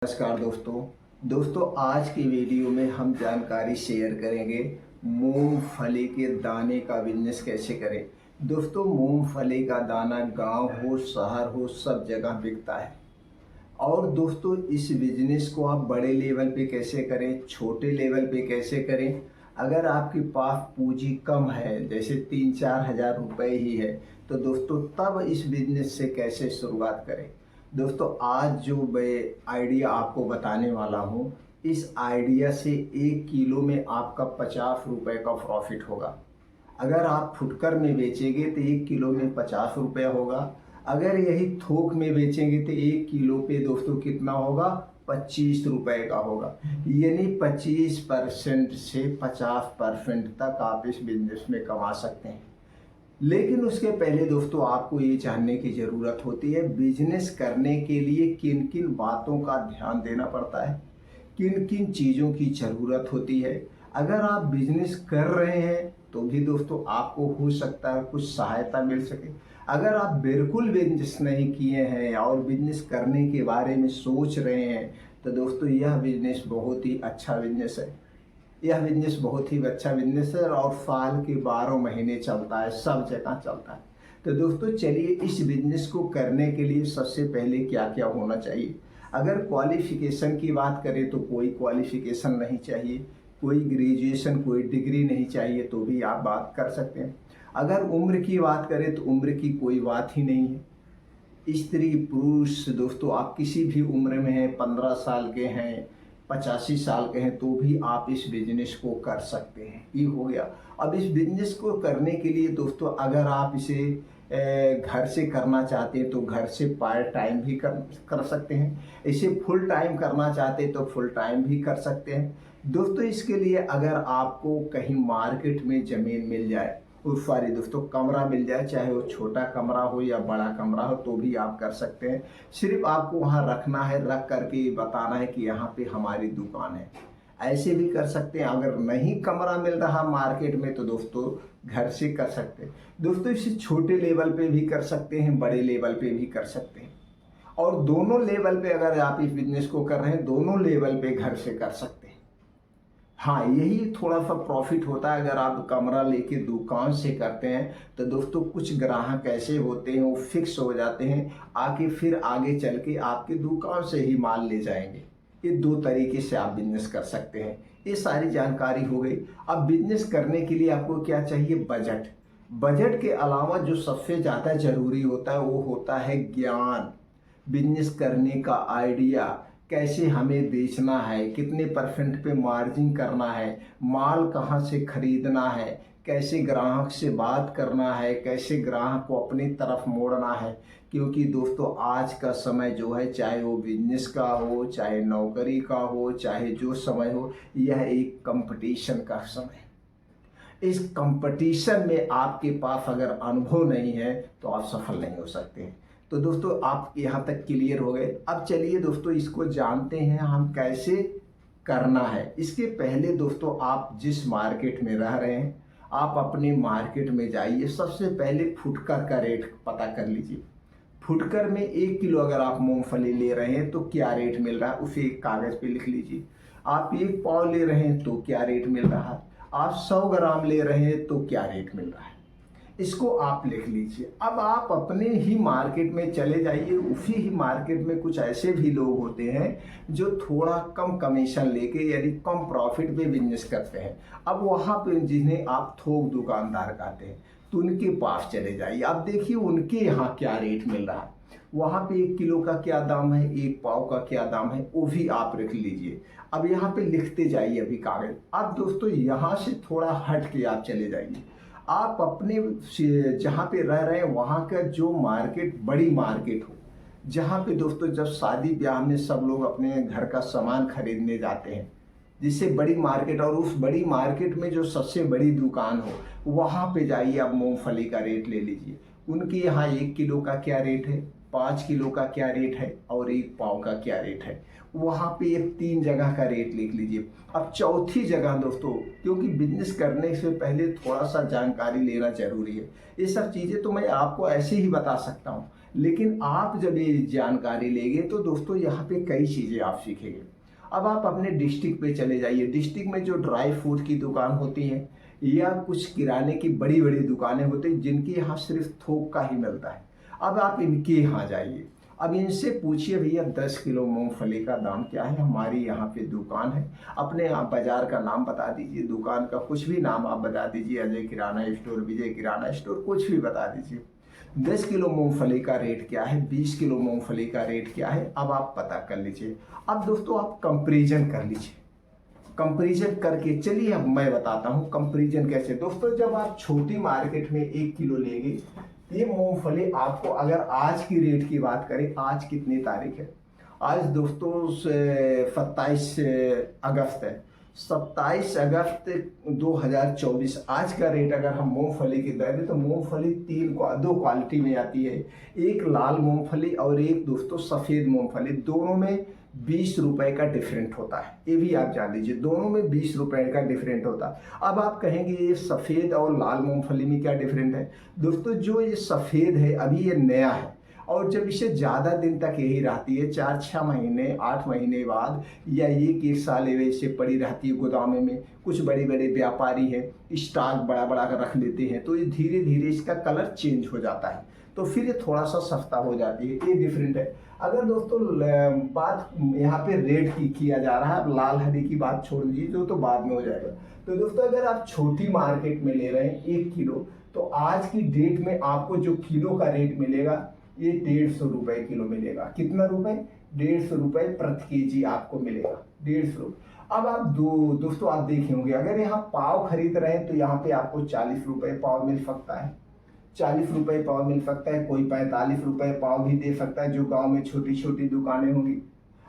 नमस्कार दोस्तों आज की वीडियो में हम जानकारी शेयर करेंगे मूंगफली के दाने का बिजनेस कैसे करें। दोस्तों, मूंगफली का दाना गांव हो शहर हो सब जगह बिकता है। और दोस्तों, इस बिजनेस को आप बड़े लेवल पे कैसे करें, छोटे लेवल पे कैसे करें। अगर आपके पास पूंजी कम है, जैसे 3-4 हज़ार रुपये ही है, तो दोस्तों तब इस बिजनेस से कैसे शुरुआत करें। दोस्तों, आज जो मैं आइडिया आपको बताने वाला हूँ, इस आइडिया से 1 किलो में आपका 50 रुपये का प्रॉफिट होगा। अगर आप फुटकर में बेचेंगे तो 1 किलो में 50 रुपये होगा। अगर यही थोक में बेचेंगे तो 1 किलो पे दोस्तों कितना होगा, 25 रुपये का होगा। यानी 25% से 50% तक आप इस बिजनेस में कमा सकते हैं। लेकिन उसके पहले दोस्तों आपको ये जानने की ज़रूरत होती है बिजनेस करने के लिए किन किन बातों का ध्यान देना पड़ता है, किन किन चीज़ों की ज़रूरत होती है। अगर आप बिजनेस कर रहे हैं तो भी दोस्तों आपको हो सकता है कुछ सहायता मिल सके। अगर आप बिल्कुल बिजनेस नहीं किए हैं और बिजनेस करने के बारे में सोच रहे हैं तो दोस्तों यह बिजनेस बहुत ही अच्छा बिजनेस है। यह बिजनेस बहुत ही अच्छा बिजनेस है और साल के 12 महीने चलता है, सब जगह चलता है। तो दोस्तों चलिए, इस बिजनेस को करने के लिए सबसे पहले क्या क्या होना चाहिए। अगर क्वालिफिकेशन की बात करें तो कोई क्वालिफिकेशन नहीं चाहिए, कोई ग्रेजुएशन कोई डिग्री नहीं चाहिए, तो भी आप बात कर सकते हैं। अगर उम्र की बात करें तो उम्र की कोई बात ही नहीं है। स्त्री पुरुष दोस्तों आप किसी भी उम्र में हैं, 15 साल के हैं, 85 साल के हैं, तो भी आप इस बिजनेस को कर सकते हैं। ये हो गया। अब इस बिजनेस को करने के लिए दोस्तों अगर आप इसे घर से करना चाहते हैं तो घर से पार्ट टाइम भी कर सकते हैं। इसे फुल टाइम करना चाहते हैं तो फुल टाइम भी कर सकते हैं। दोस्तों इसके लिए अगर आपको कहीं मार्केट में ज़मीन मिल जाए, सॉरी दोस्तों कमरा मिल जाए, चाहे वो छोटा कमरा हो या बड़ा कमरा हो, तो भी आप कर सकते हैं। सिर्फ आपको वहाँ रखना है, रख करके बताना है कि यहाँ पे हमारी दुकान है। ऐसे भी कर सकते हैं। अगर नहीं कमरा मिल रहा मार्केट में तो दोस्तों घर से कर सकते हैं। दोस्तों इसे छोटे लेवल पे भी कर सकते हैं, बड़े लेवल पे भी कर सकते हैं। और दोनों लेवल पे अगर आप इस बिजनेस को कर रहे हैं, दोनों लेवल पे घर से कर सकते हैं। हाँ, यही थोड़ा सा प्रॉफिट होता है। अगर आप कमरा लेके दुकान से करते हैं तो दोस्तों कुछ ग्राहक ऐसे होते हैं वो फिक्स हो जाते हैं, आके फिर आगे चल के आपके दुकान से ही माल ले जाएंगे। ये 2 तरीके से आप बिजनेस कर सकते हैं। ये सारी जानकारी हो गई। अब बिजनेस करने के लिए आपको क्या चाहिए, बजट। बजट के अलावा जो सबसे ज़्यादा ज़रूरी होता है वो होता है ज्ञान, बिजनेस करने का आइडिया, कैसे हमें बेचना है, कितने % पे मार्जिन करना है, माल कहाँ से खरीदना है, कैसे ग्राहक से बात करना है, कैसे ग्राहक को अपनी तरफ मोड़ना है। क्योंकि दोस्तों आज का समय जो है, चाहे वो बिजनेस का हो, चाहे नौकरी का हो, चाहे जो समय हो, यह एक कंपटीशन का समय है। इस कंपटीशन में आपके पास अगर अनुभव नहीं है तो आप सफल नहीं हो सकते हैं। तो दोस्तों आप यहाँ तक क्लियर हो गए। अब चलिए दोस्तों इसको जानते हैं हम कैसे करना है। इसके पहले दोस्तों आप जिस मार्केट में रह रहे हैं, आप अपने मार्केट में जाइए। सबसे पहले फुटकर का रेट पता कर लीजिए। फुटकर में 1 किलो अगर आप मूंगफली ले रहे हैं तो क्या रेट मिल रहा है, उसे एक कागज़ पे लिख लीजिए। आप 1 पाव ले रहे हैं तो क्या रेट मिल रहा है, आप 100 ग्राम ले रहे हैं तो क्या रेट मिल रहा है, इसको आप लिख लीजिए। अब आप अपने ही मार्केट में चले जाइए। उसी ही मार्केट में कुछ ऐसे भी लोग होते हैं जो थोड़ा कम कमीशन लेके यानी कम प्रॉफिट पे बिजनेस करते हैं। अब वहाँ पे जिन्हें आप थोक दुकानदार कहते हैं तो उनके पास चले जाइए। अब देखिए उनके यहाँ क्या रेट मिल रहा है, वहाँ पे 1 किलो का क्या दाम है, 1 पाव का क्या दाम है, वो भी आप रख लीजिए। अब यहाँ पे लिखते जाइए अभी कागज। अब दोस्तों यहाँ से थोड़ा हट के आप चले जाइए। आप अपने जहाँ पे रह रहे हैं वहाँ का जो मार्केट बड़ी मार्केट हो, जहाँ पे दोस्तों जब शादी ब्याह में सब लोग अपने घर का सामान खरीदने जाते हैं, जिससे बड़ी मार्केट, और उस बड़ी मार्केट में जो सबसे बड़ी दुकान हो वहाँ पे जाइए। आप मूंगफली का रेट ले लीजिए। उनके यहाँ 1 किलो का क्या रेट है, 5 किलो का क्या रेट है और 1 पाव का क्या रेट है। वहाँ पे ये 3 जगह का रेट लिख लीजिए। अब चौथी जगह दोस्तों, क्योंकि बिजनेस करने से पहले थोड़ा सा जानकारी लेना जरूरी है। ये सब चीज़ें तो मैं आपको ऐसे ही बता सकता हूँ, लेकिन आप जब ये जानकारी लेंगे तो दोस्तों यहाँ पे कई चीज़ें आप सीखेंगे। अब आप अपने डिस्ट्रिक्ट पे चले जाइए। डिस्ट्रिक्ट में जो ड्राई फ्रूट की दुकान होती है या कुछ किराने की बड़ी बड़ी दुकानें होती हैं जिनके यहाँ सिर्फ थोक का ही मिलता है। अब आप इनके यहाँ जाइए, अब इनसे पूछिए भैया 10 किलो मूंगफली का दाम क्या है, हमारी यहाँ पे दुकान है। अपने आप बाजार का नाम बता दीजिए, दुकान का कुछ भी नाम आप बता दीजिए, अजय किराना स्टोर, विजय किराना स्टोर, कुछ भी बता दीजिए। 10 किलो मूंगफली का रेट क्या है, 20 किलो मूंगफली का रेट क्या है, अब आप पता कर लीजिए। अब दोस्तों आप कंपेरिजन कर लीजिए। कंपेरिजन करके चलिए अब मैं बताता हूँ कंपेरिजन कैसे। दोस्तों जब आप छोटी मार्केट में 1 किलो लेंगे, ये मूंगफली आपको, अगर आज की रेट की बात करें, आज कितनी तारीख है, आज दोस्तों 27 अगस्त है, 27 अगस्त 2024। आज का रेट अगर हम मूंगफली की दर दें तो मूंगफली दो क्वालिटी में आती है, एक लाल मूंगफली और एक दोस्तों सफ़ेद मूंगफली। दोनों में 20 रुपए का डिफरेंट होता है, ये भी आप जान लीजिए, दोनों में 20 रुपए का डिफरेंट होता है। अब आप कहेंगे ये सफ़ेद और लाल मूंगफली में क्या डिफरेंट है। दोस्तों जो ये सफ़ेद है अभी ये नया है, और जब इसे ज़्यादा दिन तक यही रहती है, 4-6 महीने 8 महीने बाद या 1 साल इसे पड़ी रहती है गोदाम में, कुछ बड़े बड़े व्यापारी हैं स्टॉक बड़ा बड़ा रख लेते हैं, तो ये धीरे धीरे इसका कलर चेंज हो जाता है, तो फिर ये थोड़ा सा सस्ता हो जाती है, ये डिफरेंट है। अगर दोस्तों बात यहाँ पे रेट की किया जा रहा है, अब लाल हरी की बात छोड़ दीजिए जो तो बाद में हो जाएगा। तो दोस्तों अगर आप छोटी मार्केट में ले रहे हैं 1 किलो, तो आज की डेट में आपको जो किलो का रेट मिलेगा ये 150 रुपए किलो मिलेगा। कितना रुपए? 150 रुपए प्रति केजी आपको मिलेगा, 150 रुपये। अब आप दोस्तों आप देखे होंगे, अगर यहाँ पाव खरीद रहे हैं तो यहाँ पे आपको 40 रुपए पाव मिल सकता है, 40 रुपए पाव मिल सकता है, कोई 45 रुपए पाव भी दे सकता है जो गांव में छोटी छोटी दुकानें होंगी।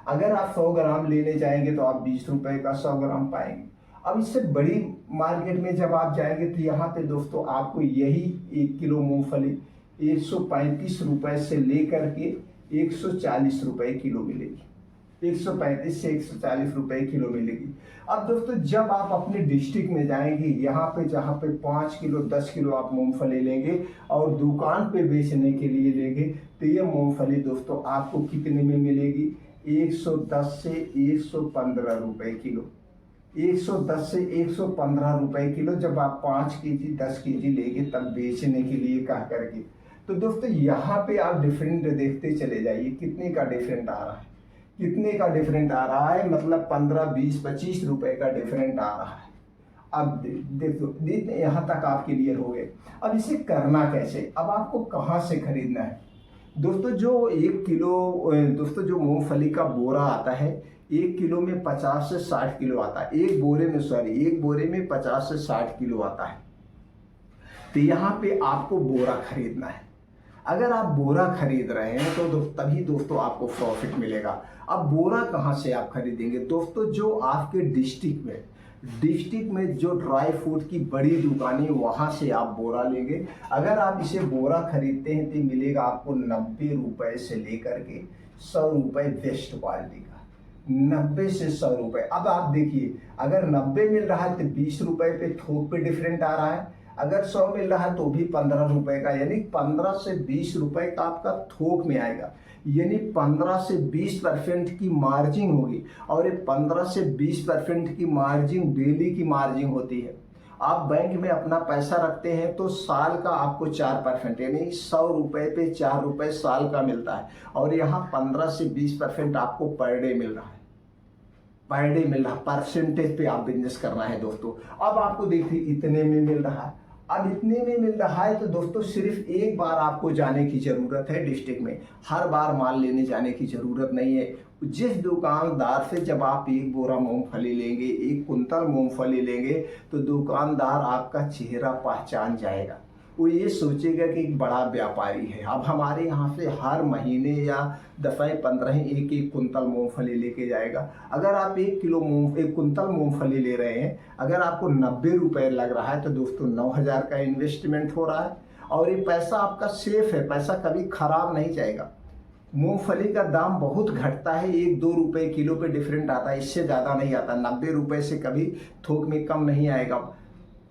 अगर आप 100 ग्राम लेने जाएंगे तो आप 20 रुपए का 100 ग्राम पाएंगे। अब इससे बड़ी मार्केट में जब आप जाएंगे तो यहाँ पे दोस्तों आपको यही 1 किलो मूंगफली 135 रुपए से लेकर के 140 रुपए किलो मिलेगी, 135 से 140 रुपए किलो मिलेगी। अब दोस्तों जब आप अपने डिस्ट्रिक्ट में जाएंगे, यहाँ पे जहाँ पे 5 किलो 10 किलो आप मूंगफली लेंगे और दुकान पे बेचने के लिए लेंगे, तो ये मूंगफली दोस्तों आपको कितने में मिलेगी, 110 से 115 रुपए किलो, 110 से 115 रुपए किलो जब आप 5 केजी 10 केजी लेंगे तब बेचने के लिए कह करके। तो दोस्तों यहाँ पे आप डिफरेंट देखते चले जाइए, कितने का डिफरेंट आ रहा है, कितने का डिफरेंट आ रहा है, मतलब 15 20 25 रुपए का डिफरेंट आ रहा है। अब देखो यहाँ तक आप क्लियर हो गए। अब इसे करना कैसे, अब आपको कहाँ से खरीदना है। दोस्तों जो 1 किलो दोस्तों जो मूंगफली का बोरा आता है, 1 किलो में 50 से 60 किलो आता है, एक बोरे में 50 से 60 किलो आता है। तो यहाँ पे आपको बोरा खरीदना है। अगर आप बोरा खरीद रहे हैं तो तभी दोस्तों आपको प्रॉफिट मिलेगा। अब बोरा कहाँ से आप खरीदेंगे दोस्तों, जो आपके डिस्ट्रिक्ट में जो ड्राई फ्रूट की बड़ी दुकानें, वहाँ से आप बोरा लेंगे। अगर आप इसे बोरा खरीदते हैं तो मिलेगा आपको 90 रुपए से लेकर के 100 रुपए बेस्ट क्वालिटी का, 90 से 100 रुपए। अब आप देखिए, अगर 90 मिल रहा है तो 20 रुपए पे थोक पे डिफरेंट आ रहा है, अगर 100 मिल रहा है तो भी 15 रुपए का, यानी 15 से 20 रुपए का आपका थोक में आएगा, यानी 15 से 20% की मार्जिन होगी। और ये 15 से 20% की मार्जिन डेली की मार्जिन होती है। आप बैंक में अपना पैसा रखते हैं तो साल का आपको 4% यानी 100 रुपए पे 4 रुपए साल का मिलता है, और यहाँ 15 से 20% आपको पर डे मिल रहा है, परसेंटेज पे आप बिजनेस करना है दोस्तों। अब आपको देखिए इतने में मिल रहा है, अब इतने में मिल रहा है तो दोस्तों सिर्फ एक बार आपको जाने की ज़रूरत है डिस्ट्रिक्ट में, हर बार माल लेने जाने की ज़रूरत नहीं है। जिस दुकानदार से जब आप 1 बोरा मूंगफली लेंगे, 1 कुंतल मूंगफली लेंगे, तो दुकानदार आपका चेहरा पहचान जाएगा, वो ये सोचेगा कि एक बड़ा व्यापारी है। अब हमारे यहाँ से हर महीने या 10-15 एक कुंतल मूंगफली लेके जाएगा। अगर आप 1 कुंतल मूंगफली ले रहे हैं, अगर आपको 90 रुपए लग रहा है तो दोस्तों 9000 का इन्वेस्टमेंट हो रहा है, और ये पैसा आपका सेफ है, पैसा कभी खराब नहीं जाएगा। मूंगफली का दाम बहुत घटता है, 1-2 रुपए किलो पे डिफरेंट आता है, इससे ज़्यादा नहीं आता। 90 रुपए से कभी थोक में कम नहीं आएगा।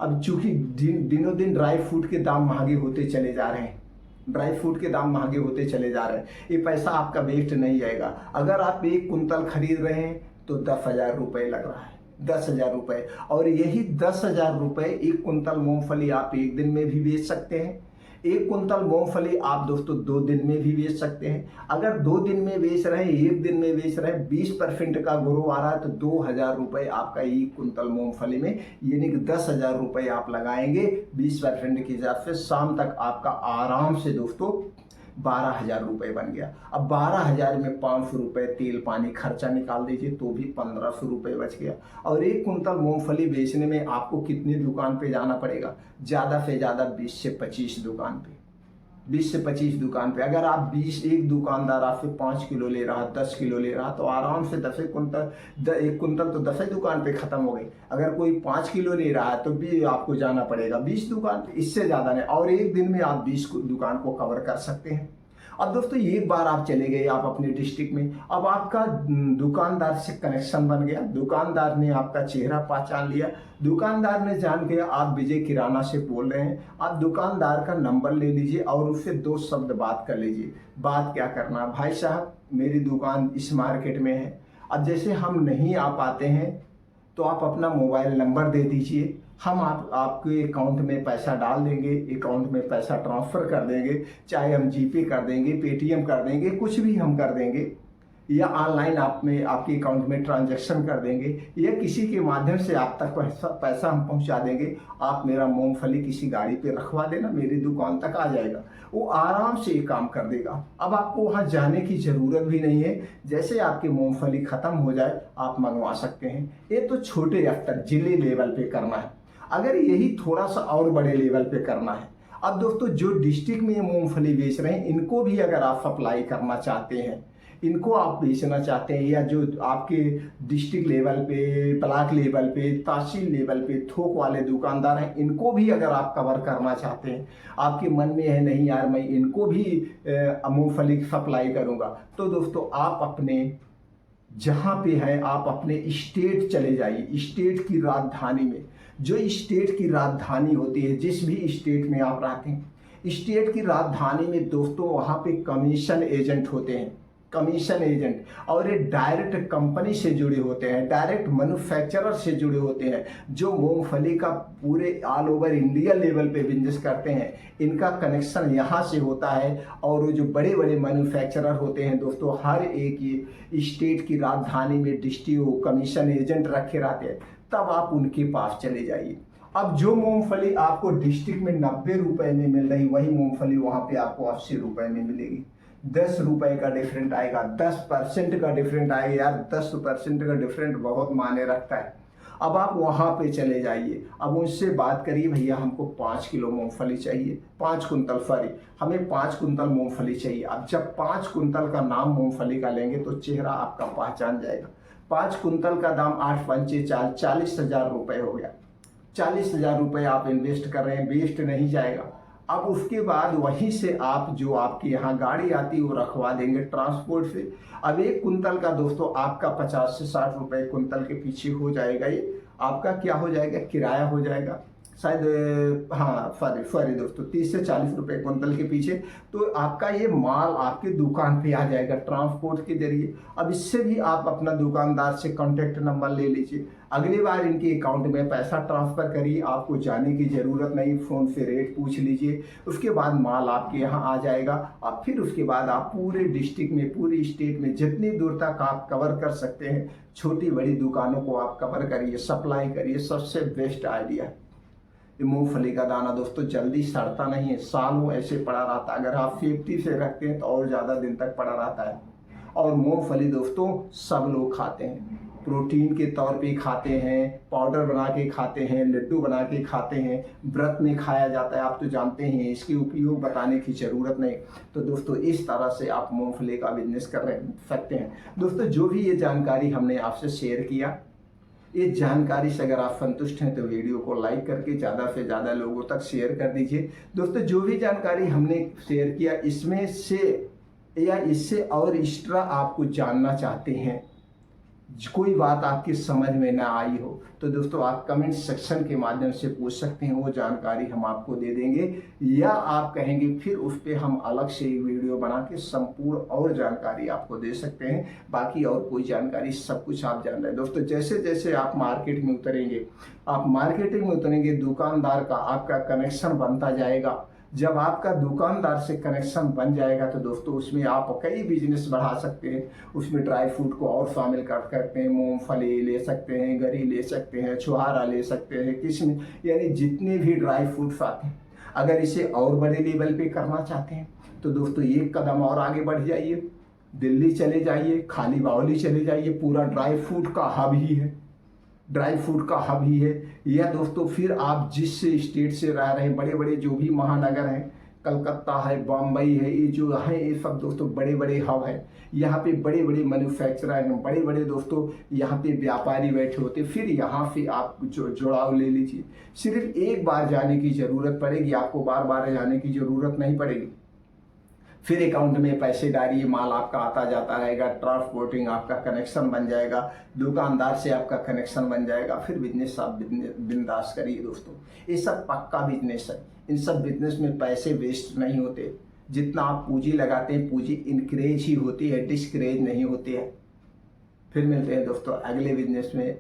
अब चूंकि दिनों दिन ड्राई फ्रूट के दाम महंगे होते चले जा रहे हैं, ड्राई फ्रूट के दाम महंगे होते चले जा रहे हैं। ये पैसा आपका वेस्ट नहीं जाएगा। अगर आप 1 कुंतल खरीद रहे हैं तो 10,000 रुपये लग रहा है, 10,000 रुपये। और यही 10,000 रुपये 1 कुंतल मूंगफली आप एक दिन में भी बेच सकते हैं। 1 कुंतल मूंगफली आप दोस्तों 2 दिन में भी बेच सकते हैं। अगर 2 दिन में बेच रहे हैं, 1 दिन में बेच रहे हैं, 20% का ग्रो आ रहा है तो 2,000 रुपये आपका 1 कुंतल मूंगफली में, यानी कि 10,000 रुपये आप लगाएंगे 20% के हिसाब से, शाम तक आपका आराम से दोस्तों 12,000 रुपये बन गया। अब 12,000 में 500 रुपये तेल पानी खर्चा निकाल दीजिए तो भी 1,500 रुपये बच गया। और 1 कुंतल मूंगफली बेचने में आपको कितनी दुकान पे जाना पड़ेगा? ज़्यादा से ज़्यादा 20 से 25 दुकान पे, 20 से 25 दुकान पे। अगर आप 20 एक दुकानदार आपसे 5 किलो ले रहा, 10 किलो ले रहा तो आराम से 10 कुंतल, 1 कुंतल तो 10 दुकान पे खत्म हो गई। अगर कोई 5 किलो ले रहा है तो भी आपको जाना पड़ेगा 20 दुकान पे, इससे ज़्यादा नहीं। और एक दिन में आप 20 दुकान को कवर कर सकते हैं। अब दोस्तों एक बार आप चले गए आप अपने डिस्ट्रिक्ट में, अब आपका दुकानदार से कनेक्शन बन गया, दुकानदार ने आपका चेहरा पहचान लिया, दुकानदार ने जान गया आप विजय किराना से बोल रहे हैं। आप दुकानदार का नंबर ले लीजिए और उससे 2 शब्द बात कर लीजिए। बात क्या करना? भाई साहब मेरी दुकान इस मार्केट में है। अब जैसे हम नहीं आ पाते हैं तो आप अपना मोबाइल नंबर दे दीजिए, हम आपके अकाउंट में पैसा डाल देंगे, अकाउंट में पैसा ट्रांसफ़र कर देंगे, चाहे हम जीपे कर देंगे, पेटीएम कर देंगे, कुछ भी हम कर देंगे, या ऑनलाइन आपके अकाउंट में ट्रांजैक्शन कर देंगे, या किसी के माध्यम से आप तक पैसा हम पहुंचा देंगे। आप मेरा मूंगफली किसी गाड़ी पे रखवा देना, मेरी दुकान तक आ जाएगा, वो आराम से ये काम कर देगा। अब आपको वहाँ जाने की ज़रूरत भी नहीं है। जैसे आपकी मूंगफली ख़त्म हो जाए आप मंगवा सकते हैं। ये तो छोटे स्तर जिले लेवल पे करना है। अगर यही थोड़ा सा और बड़े लेवल पे करना है, अब दोस्तों जो डिस्ट्रिक्ट में मूंगफली बेच रहे हैं इनको भी अगर आप सप्लाई करना चाहते हैं, इनको आप बेचना चाहते हैं, या जो आपके डिस्ट्रिक्ट लेवल पे, ब्लॉक लेवल पे, तहसील लेवल पे थोक वाले दुकानदार हैं, इनको भी अगर आप कवर करना चाहते हैं, आपके मन में है नहीं यार मैं इनको भी मूंगफली सप्लाई करूंगा, तो दोस्तों आप अपने जहाँ पे है आप अपने स्टेट चले जाइए। स्टेट की राजधानी में, जो स्टेट की राजधानी होती है, जिस भी स्टेट में आप रहते हैं, स्टेट की राजधानी में दोस्तों वहाँ पे कमीशन एजेंट होते हैं, कमीशन एजेंट, और ये डायरेक्ट कंपनी से जुड़े होते हैं, डायरेक्ट मैन्युफैक्चरर से जुड़े होते हैं, जो मूंगफली का पूरे ऑल ओवर इंडिया लेवल पे बिजनेस करते हैं। इनका कनेक्शन यहाँ से होता है। और वो जो बड़े बड़े मैन्युफैक्चरर होते हैं दोस्तों, हर एक स्टेट की राजधानी में डिस्ट्रिक्ट कमीशन एजेंट रखे रहते हैं, तब आप उनके पास चले जाइए। अब जो मूंगफली आपको डिस्ट्रिक्ट में 90 रुपए में मिल रही, वही मूंगफली वहाँ पे आपको 80 रुपए में मिलेगी। 10 रुपए का डिफरेंट आएगा, 10% का डिफरेंट आएगा। यार 10% का डिफरेंट बहुत मायने रखता है। अब आप वहाँ पे चले जाइए, अब उनसे बात करिए, भैया हमको 5 किलो मूंगफली चाहिए, 5 कुंतल, सॉरी हमें 5 कुंतल मूंगफली चाहिए। अब जब 5 कुंतल का नाम मूंगफली का लेंगे तो चेहरा आपका पहचान जाएगा। 5 कुंतल का दाम 8 पंचे 40,000 रुपये हो गया। 40,000 रुपये आप इन्वेस्ट कर रहे हैं, वेस्ट नहीं जाएगा। अब उसके बाद वहीं से आप जो आपके यहाँ गाड़ी आती है वो रखवा देंगे ट्रांसपोर्ट से। अब 1 कुंतल का दोस्तों आपका 50 से 60 रुपये कुंतल के पीछे हो जाएगा। ये आपका क्या हो जाएगा? किराया हो जाएगा शायद, हाँ सॉरी दोस्तों, 30 से 40 रुपये कुंतल के पीछे। तो आपका ये माल आपके दुकान पे आ जाएगा ट्रांसपोर्ट के जरिए। अब इससे भी आप अपना दुकानदार से कॉन्टैक्ट नंबर ले लीजिए, अगली बार इनके अकाउंट में पैसा ट्रांसफ़र करिए, आपको जाने की ज़रूरत नहीं, फ़ोन से रेट पूछ लीजिए, उसके बाद माल आपके यहाँ आ जाएगा। अब फिर उसके बाद आप पूरे डिस्ट्रिक्ट में, पूरे स्टेट में जितनी दूर तक आप कवर कर सकते हैं, छोटी बड़ी दुकानों को आप कवर करिए, सप्लाई करिए। सबसे बेस्ट आइडिया है। मूंगफली का दाना दोस्तों जल्दी सड़ता नहीं है, सालों ऐसे पड़ा रहता है। अगर आप सेफ्टी से रखते हैं तो और ज़्यादा दिन तक पड़ा रहता है। और मूंगफली दोस्तों सब लोग खाते हैं, प्रोटीन के तौर पे खाते हैं, पाउडर बना के खाते हैं, लड्डू बना के खाते हैं, व्रत में खाया जाता है, आप तो जानते हैं, इसके उपयोग बताने की ज़रूरत नहीं। तो दोस्तों इस तरह से आप मूंगफली का बिजनेस कर सकते हैं। दोस्तों जो भी ये जानकारी हमने आपसे शेयर किया, इस जानकारी से अगर आप संतुष्ट हैं तो वीडियो को लाइक करके ज़्यादा से ज़्यादा लोगों तक शेयर कर दीजिए। दोस्तों जो भी जानकारी हमने शेयर किया, इसमें से या इससे और एक्स्ट्रा आपको जानना चाहते हैं कोई बात आपकी समझ में ना आई हो तो दोस्तों आप कमेंट सेक्शन के माध्यम से पूछ सकते हैं, वो जानकारी हम आपको दे देंगे, या आप कहेंगे फिर उस पर हम अलग से एक वीडियो बना के संपूर्ण और जानकारी आपको दे सकते हैं। बाकी और कोई जानकारी सब कुछ आप जान रहे हैं दोस्तों। जैसे जैसे आप मार्केट में उतरेंगे, आप मार्केटिंग में उतरेंगे, दुकानदार का आपका कनेक्शन बनता जाएगा। जब आपका दुकानदार से कनेक्शन बन जाएगा तो दोस्तों उसमें आप कई बिजनेस बढ़ा सकते हैं। उसमें ड्राई फ्रूट को और शामिल कर सकते हैं, मूंगफली ले सकते हैं, गरी ले सकते हैं, छुहारा ले सकते हैं, किशमिश, यानी जितने भी ड्राई फ्रूट्स आते हैं। अगर इसे और बड़े लेवल पे करना चाहते हैं तो दोस्तों एक कदम और आगे बढ़ जाइए, दिल्ली चले जाइए, खाली बावली चले जाइए, पूरा ड्राई फ्रूट का हब ही है, ड्राई फ्रूट का हब ही है। या दोस्तों फिर आप जिस स्टेट से रह रहे हैं, बड़े बड़े जो भी महानगर हैं, कलकत्ता है, बम्बई है, ये जो है ये सब दोस्तों बड़े बड़े हब है। यहाँ पे बड़े बड़े मैन्युफैक्चरर हैं, बड़े बड़े दोस्तों यहाँ पे व्यापारी बैठे होते। फिर यहाँ से आप जुड़ाव ले लीजिए। सिर्फ एक बार जाने की ज़रूरत पड़ेगी, आपको बार बार जाने की ज़रूरत नहीं पड़ेगी। फिर अकाउंट में पैसे डालिए, माल आपका आता जाता रहेगा, ट्रांसपोर्टिंग आपका कनेक्शन बन जाएगा, दुकानदार से आपका कनेक्शन बन जाएगा, फिर बिजनेस आप बिंदास करिए दोस्तों। ये सब पक्का बिजनेस है। इन सब बिजनेस में पैसे वेस्ट नहीं होते। जितना आप पूंजी लगाते हैं पूंजी इंक्रेज ही होती है, डिस्करेज नहीं होती है। फिर मिलते हैं दोस्तों अगले बिजनेस में।